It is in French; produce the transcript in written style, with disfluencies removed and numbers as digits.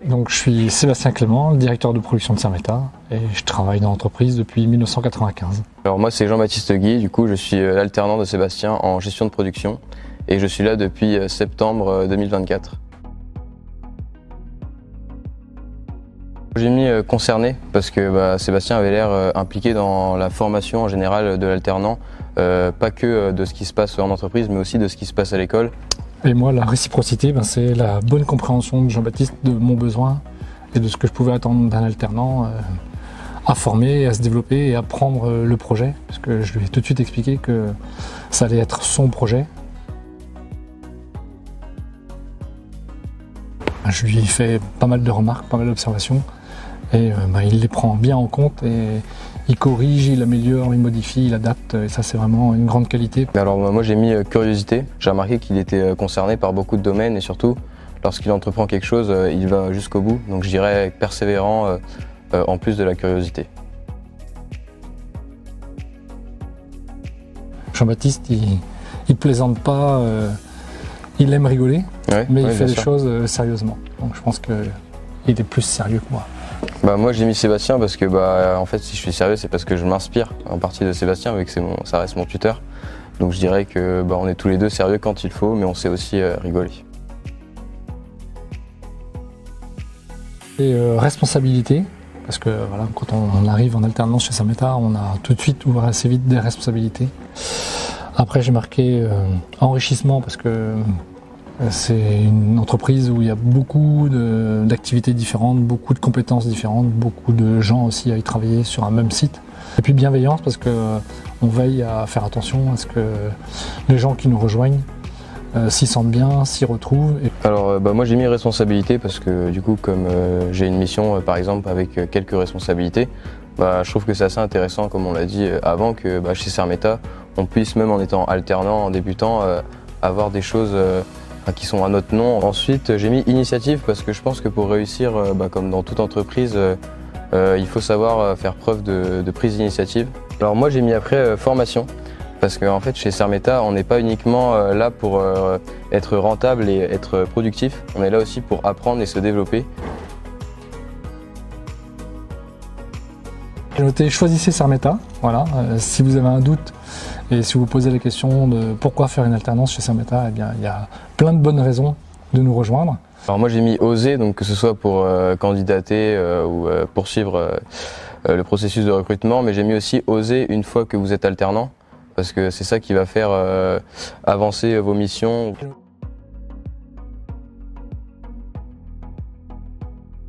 Donc je suis Sébastien Clément, le directeur de production de Sermeta et je travaille dans l'entreprise depuis 1995. Alors moi c'est Jean-Baptiste Guy, du coup je suis l'alternant de Sébastien en gestion de production et je suis là depuis septembre 2024. J'ai mis concerné parce que Sébastien avait l'air impliqué dans la formation en général de l'alternant, pas que de ce qui se passe en entreprise mais aussi de ce qui se passe à l'école. Et moi, la réciprocité, c'est la bonne compréhension de Jean-Baptiste de mon besoin et de ce que je pouvais attendre d'un alternant à former, à se développer et à prendre le projet. Parce que je lui ai tout de suite expliqué que ça allait être son projet. Je lui ai fait pas mal de remarques, pas mal d'observations et il les prend bien en compte et il corrige, il améliore, il modifie, il adapte et ça c'est vraiment une grande qualité. Alors moi j'ai mis curiosité, j'ai remarqué qu'il était concerné par beaucoup de domaines et surtout lorsqu'il entreprend quelque chose il va jusqu'au bout, donc je dirais persévérant en plus de la curiosité. Jean-Baptiste il plaisante pas, il aime rigoler, mais il fait les choses sérieusement, donc je pense qu'il est plus sérieux que moi. Moi j'ai mis Sébastien parce que en fait si je suis sérieux c'est parce que je m'inspire en partie de Sébastien vu que ça reste mon tuteur. Donc je dirais que on est tous les deux sérieux quand il faut mais on sait aussi rigoler. Et responsabilité, parce que quand on arrive en alternance chez Sermeta, on a tout de suite ou assez vite des responsabilités. Après j'ai marqué enrichissement parce que c'est une entreprise où il y a beaucoup d'activités différentes, beaucoup de compétences différentes, beaucoup de gens aussi à y travailler sur un même site. Et puis bienveillance parce qu'on veille à faire attention à ce que les gens qui nous rejoignent s'y sentent bien, s'y retrouvent. Alors moi j'ai mis responsabilité parce que du coup comme j'ai une mission par exemple avec quelques responsabilités, je trouve que c'est assez intéressant comme on l'a dit avant que chez Sermeta on puisse même en étant alternant, en débutant, avoir des choses qui sont à notre nom. Ensuite j'ai mis initiative parce que je pense que pour réussir comme dans toute entreprise il faut savoir faire preuve de prise d'initiative. Alors moi j'ai mis après formation parce qu'en fait chez Sermeta on n'est pas uniquement là pour être rentable et être productif, on est là aussi pour apprendre et se développer. J'ai noté choisissez Sermeta, voilà. Si vous avez un doute et si vous posez la question de pourquoi faire une alternance chez Sermeta, il y a plein de bonnes raisons de nous rejoindre. Alors moi j'ai mis oser, donc que ce soit pour candidater ou poursuivre le processus de recrutement, mais j'ai mis aussi oser une fois que vous êtes alternant, parce que c'est ça qui va faire avancer vos missions.